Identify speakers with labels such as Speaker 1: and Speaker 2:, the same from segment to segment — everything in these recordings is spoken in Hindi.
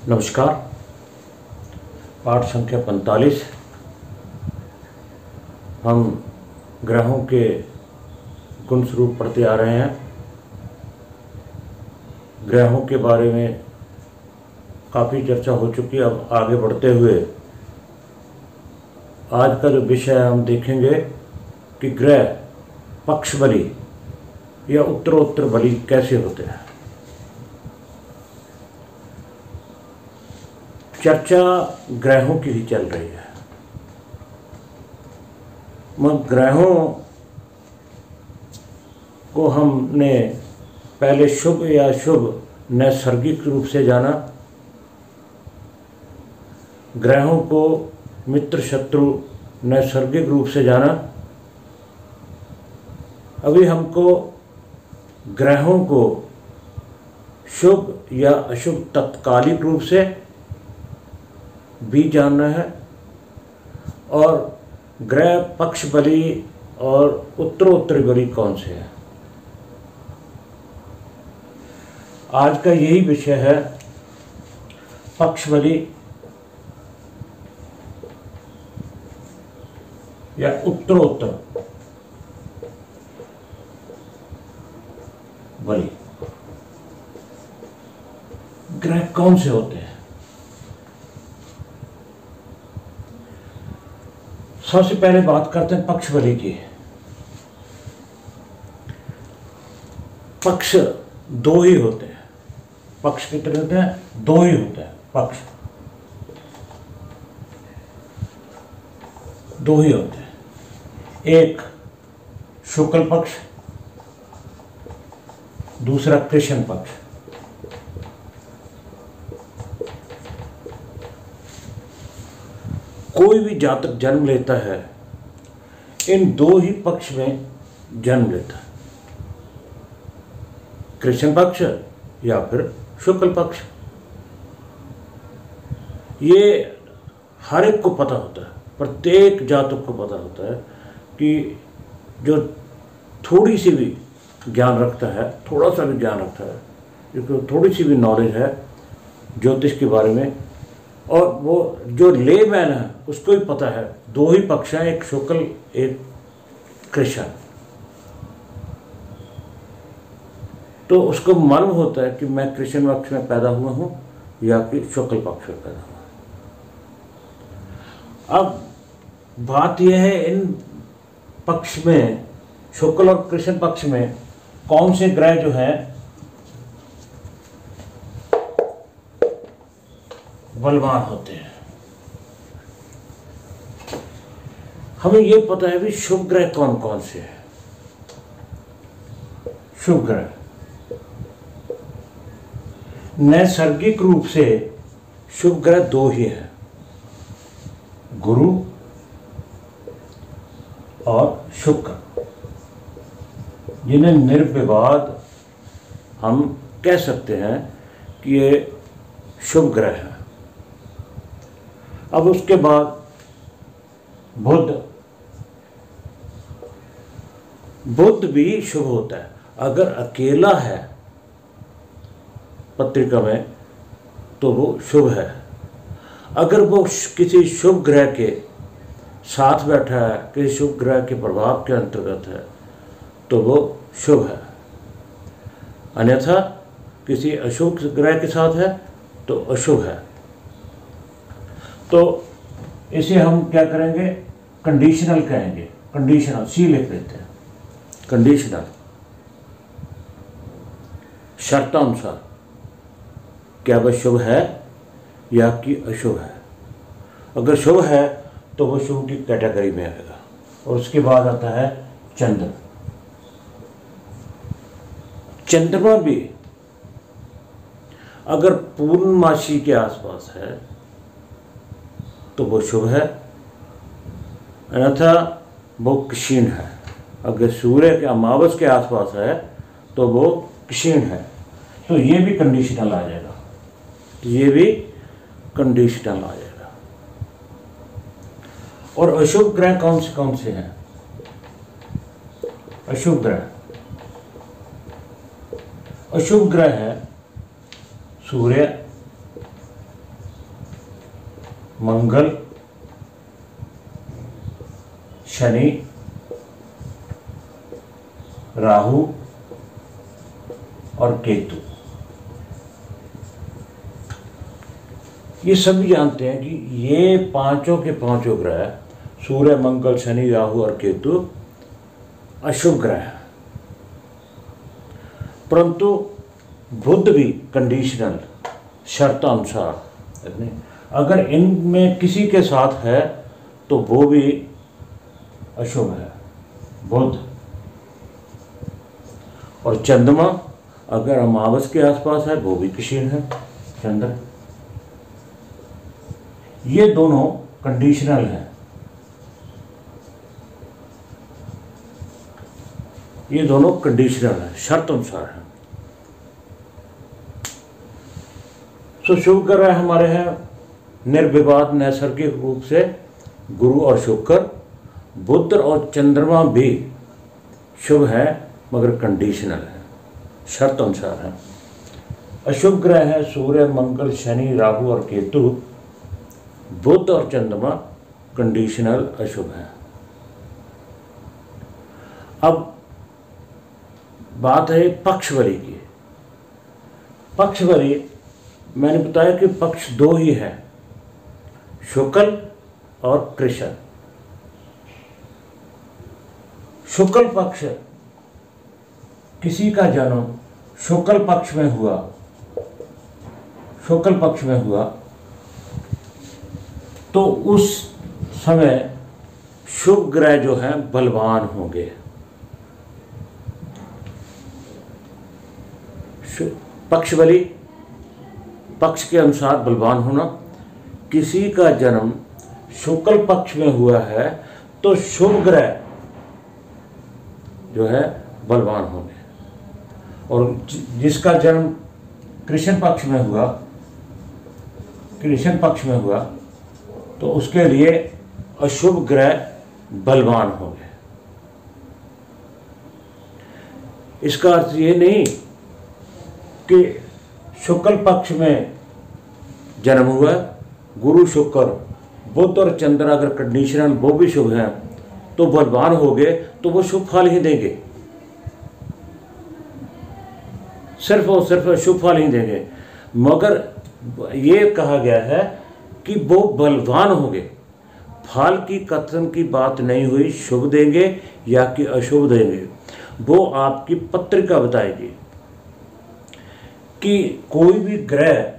Speaker 1: नमस्कार। पाठ संख्या 45 हम ग्रहों के गुण स्वरूप पढ़ते आ रहे हैं। ग्रहों के बारे में काफ़ी चर्चा हो चुकी है। अब आगे बढ़ते हुए आज का जो विषय हम देखेंगे कि ग्रह पक्ष बली या उत्तरोत्तर बली कैसे होते हैं। चर्चा ग्रहों की ही चल रही है। ग्रहों को हमने पहले शुभ या शुभ नैसर्गिक रूप से जाना, ग्रहों को मित्र शत्रु नैसर्गिक रूप से जाना। अभी हमको ग्रहों को शुभ या अशुभ तत्कालिक रूप से भी जानना है और ग्रह पक्ष बली और उत्तरोत्तर बली कौन से हैं। आज का यही विषय है, पक्ष बली या उत्तरोत्तर बली। ग्रह कौन से होते हैं? सबसे पहले बात करते हैं पक्ष बली की। पक्ष दो ही होते हैं। पक्ष कितने होते हैं? दो ही होते हैं। पक्ष दो ही होते हैं। एक शुक्ल पक्ष, दूसरा कृष्ण पक्ष। कोई भी जातक जन्म लेता है, इन दो ही पक्ष में जन्म लेता है, कृष्ण पक्ष या फिर शुक्ल पक्ष। ये हर एक को पता होता है, प्रत्येक जातक को पता होता है कि जो थोड़ी सी भी ज्ञान रखता है, थोड़ा सा भी ज्ञान रखता है, जिसको थोड़ी सी भी नॉलेज है ज्योतिष के बारे में, और वो जो लेमैन है उसको भी पता है दो ही पक्ष हैं, एक शुक्ल एक कृष्ण। तो उसको मालूम होता है कि मैं कृष्ण पक्ष में पैदा हुआ हूं या कि शुक्ल पक्ष में पैदा हुआ। अब बात यह है, इन पक्ष में शुक्ल और कृष्ण पक्ष में कौन से ग्रह जो है बलवान होते हैं। हमें यह पता है भी शुभ ग्रह कौन कौन से हैं। शुभ ग्रह नैसर्गिक रूप से शुभ ग्रह दो ही हैं, गुरु और शुक्र, जिन्हें निर्विवाद हम कह सकते हैं कि ये शुभ ग्रह है। अब उसके बाद बुध भी शुभ होता है। अगर अकेला है पत्रिका में तो वो शुभ है। अगर वो किसी शुभ ग्रह के साथ बैठा है, किसी शुभ ग्रह के प्रभाव के अंतर्गत है, तो वो शुभ है। अन्यथा किसी अशुभ ग्रह के साथ है तो अशुभ है। तो इसे हम क्या करेंगे? कंडीशनल कहेंगे। कंडीशनल, सी लिख लेते हैं। कंडीशनल, शर्तानुसार क्या वह शुभ है या कि अशुभ है। अगर शुभ है तो वह शुभ की कैटेगरी में आएगा। और उसके बाद आता है चंद्र। चंद्रमा भी अगर पूर्णमासी के आसपास है तो वो शुभ है, अन्यथा वो क्षीण है। अगर सूर्य के अमावस के आसपास है तो वो क्षीण है। तो ये भी कंडीशनल आ जाएगा, ये भी कंडीशनल आ जाएगा। और अशुभ ग्रह कौन से हैं? अशुभ ग्रह है सूर्य, मंगल, शनि, राहु और केतु। ये सभी जानते हैं कि ये पांचों के पांचों ग्रह, सूर्य, मंगल, शनि, राहु और केतु, अशुभ ग्रह हैं। परंतु बुध भी कंडीशनल, शर्तानुसार, अगर इनमें किसी के साथ है तो वो भी अशुभ है, बुध। और चंद्रमा अगर अमावस के आसपास है वो भी क्षीण है, चंद्र। ये दोनों कंडीशनल हैं, ये दोनों कंडीशनल हैं, शर्त अनुसार हैं। तो शुभ ग्रह हमारे हैं निर्विवाद नैसर्गिक रूप से गुरु और शुक्र। बुध और चंद्रमा भी शुभ है मगर कंडीशनल है, शर्त अनुसार है। अशुभ ग्रह है सूर्य, मंगल, शनि, राहु और केतु। बुध और चंद्रमा कंडीशनल अशुभ है। अब बात है पक्षवरी की। पक्षवरी मैंने बताया कि पक्ष दो ही है, शुक्ल और कृष्ण। शुक्ल पक्ष, किसी का जन्म शुक्ल पक्ष में हुआ, शुक्ल पक्ष में हुआ तो उस समय शुभ ग्रह जो हैं बलवान होंगे। पक्षबली, पक्ष के अनुसार बलवान होना। किसी का जन्म शुक्ल पक्ष में हुआ है तो शुभ ग्रह जो है बलवान होंगे, और जिसका जन्म कृष्ण पक्ष में हुआ, कृष्ण पक्ष में हुआ तो उसके लिए अशुभ ग्रह बलवान होंगे। इसका अर्थ ये नहीं कि शुक्ल पक्ष में जन्म हुआ, गुरु शुक्र, बुध और चंद्र अगर कंडीशनल वो भी शुभ हैं तो बलवान हो गए तो वो शुभ फल ही देंगे, सिर्फ और सिर्फ शुभ फल ही देंगे। मगर ये कहा गया है कि वो बलवान होंगे, फल की कथन की बात नहीं हुई शुभ देंगे या कि अशुभ देंगे। वो आपकी पत्रिका बताएगी कि कोई भी ग्रह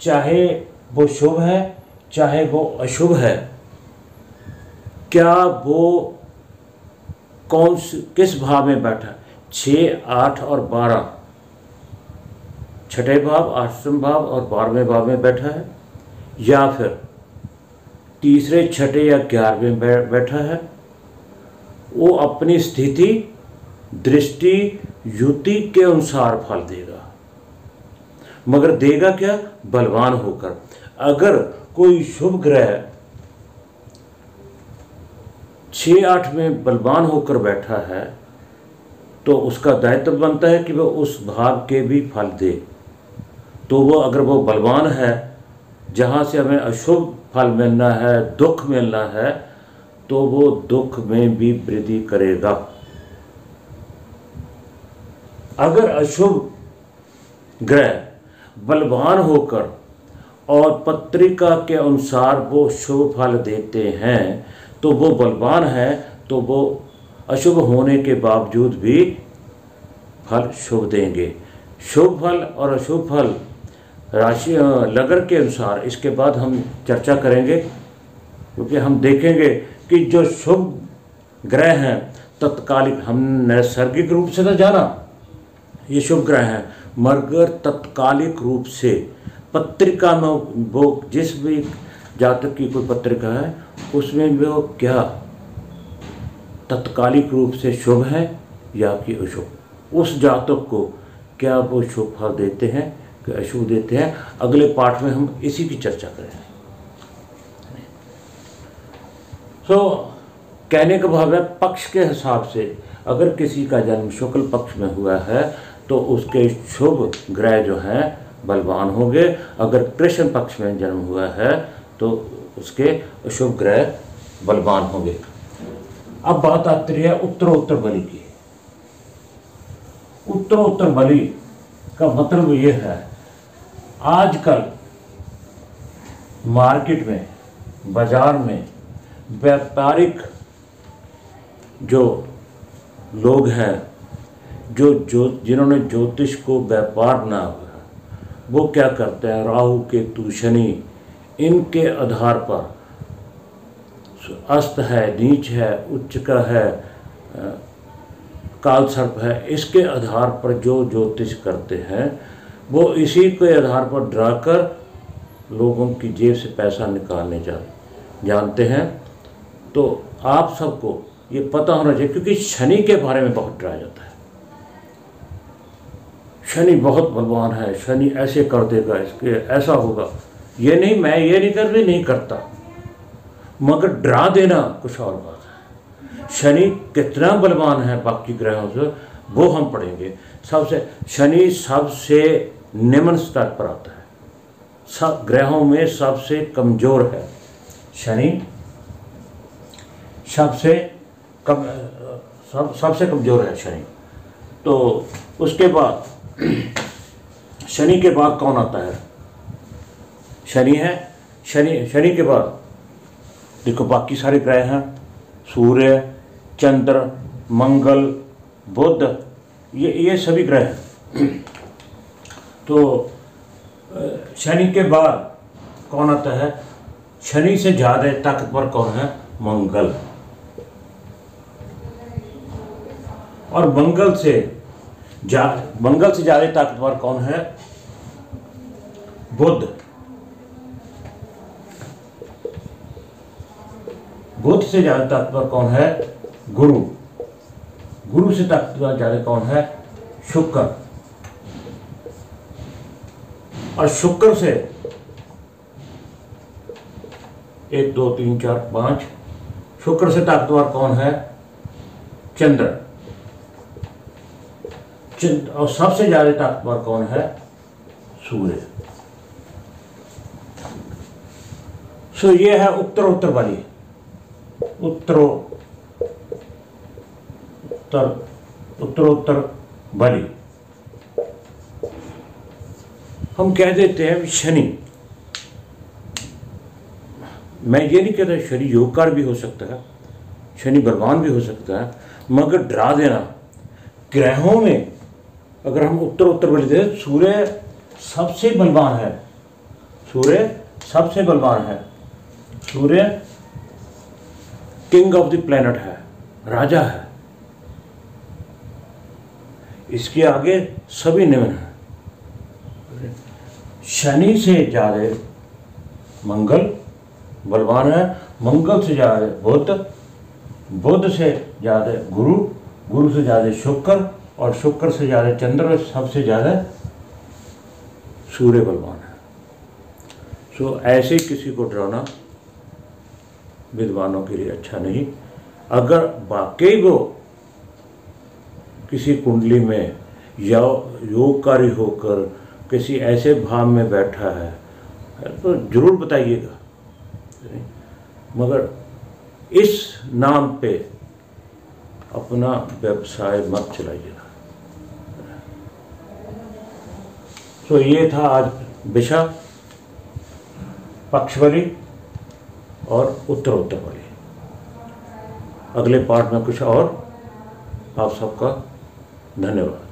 Speaker 1: चाहे वो शुभ है चाहे वो अशुभ है, क्या वो किस भाव में बैठा, 6, 8 और 12, छठे भाव, 8वें भाव और 12वें भाव में बैठा है, या फिर तीसरे, छठे या 11वें बैठा है। वो अपनी स्थिति, दृष्टि, युति के अनुसार फल देगा, मगर देगा क्या, बलवान होकर। अगर कोई शुभ ग्रह 6, 8 में बलवान होकर बैठा है तो उसका दायित्व बनता है कि वह उस भाव के भी फल दे। तो वो अगर वो बलवान है, जहाँ से हमें अशुभ फल मिलना है, दुख मिलना है, तो वो दुख में भी वृद्धि करेगा। अगर अशुभ ग्रह बलवान होकर और पत्रिका के अनुसार वो शुभ फल देते हैं तो वो बलवान है, तो वो अशुभ होने के बावजूद भी फल शुभ देंगे। शुभ फल और अशुभ फल राशि लग्न के अनुसार इसके बाद हम चर्चा करेंगे, क्योंकि हम देखेंगे कि जो शुभ ग्रह हैं तत्कालिक, हम नैसर्गिक रूप से तो जाना ये शुभ ग्रह हैं, मगर तत्कालिक रूप से पत्रिका में वो जिस भी जातक की कोई पत्रिका है उसमें वो क्या तत्कालिक रूप से शुभ है या कि अशुभ, उस जातक को क्या वो शुभ फल देते हैं कि अशुभ देते हैं, अगले पाठ में हम इसी की चर्चा करेंगे। तो कहने का भाव है पक्ष के हिसाब से अगर किसी का जन्म शुक्ल पक्ष में हुआ है तो उसके शुभ ग्रह जो हैं बलवान होंगे। अगर कृष्ण पक्ष में जन्म हुआ है तो उसके अशुभ ग्रह बलवान होंगे। अब बात आती है उत्तरोत्तर बली की। उत्तरोत्तर बली का मतलब ये है, आजकल मार्केट में, बाजार में व्यापारिक जो लोग हैं, जो जिन्होंने ज्योतिष को व्यापार बना हुआ है, वो क्या करते हैं, राहु केतु शनि इनके आधार पर, अस्त है, नीच है, उच्च का है, काल सर्प है, इसके आधार पर जो ज्योतिष करते हैं वो इसी के आधार पर डराकर लोगों की जेब से पैसा निकालने जानते हैं। तो आप सबको ये पता होना चाहिए, क्योंकि शनि के बारे में बहुत डराया जाता है। शनि बहुत बलवान है, शनि ऐसे कर देगा, इसके ऐसा होगा। ये नहीं, मैं ये नहीं करता, मगर डरा देना कुछ और बात है। शनि कितना बलवान है बाकी ग्रहों से वो हम पढ़ेंगे। शनि सबसे निम्न स्तर पर आता है, सब ग्रहों में सबसे कमजोर है शनि, सबसे कमजोर है शनि। तो उसके बाद शनि के बाद कौन आता है? शनि है। शनि के बाद देखो बाकी सारे ग्रह हैं, सूर्य, चंद्र, मंगल, बुध, ये सभी ग्रह हैं। तो शनि के बाद कौन आता है? शनि से ज़्यादा ताकतवर कौन है? मंगल। और मंगल से ज़्यादा ताकतवर कौन है? बुध। बुध से ज़्यादा ताकतवर कौन है? गुरु। गुरु से ताकतवर ज़्यादा कौन है? शुक्र। और शुक्र से 1 2 3 4 5, शुक्र से ताकतवर कौन है? चंद्र। और सबसे ज्यादा ताकतवर कौन है? सूर्य। सो ये है उत्तरोत्तर बली। उत्तरोत्तर बली हम कह देते हैं शनि। मैं ये नहीं कहता शनि योगकार भी हो सकता है, शनि बलवान भी हो सकता है, मगर डरा देना ग्रहों में अगर हम उत्तरोत्तर बली दें, सूर्य सबसे बलवान है। सूर्य सबसे बलवान है। सूर्य किंग ऑफ द प्लेनेट है, राजा है। इसके आगे सभी निम्न हैं। शनि से ज़्यादा मंगल बलवान है, मंगल से ज़्यादा बुध, बुध से ज़्यादा गुरु, गुरु से ज़्यादा शुक्र, और शुक्र से ज़्यादा चंद्र, और सबसे ज़्यादा सूर्य बलवान है। सो ऐसे किसी को डराना विद्वानों के लिए अच्छा नहीं। अगर वाकई वो किसी कुंडली में या योगकारी होकर किसी ऐसे भाव में बैठा है तो जरूर बताइएगा, मगर इस नाम पे अपना व्यवसाय मत चलाइएगा। तो ये था आज विषय पक्ष बली और उत्तरोत्तर बली। अगले पार्ट में कुछ और। आप सबका धन्यवाद।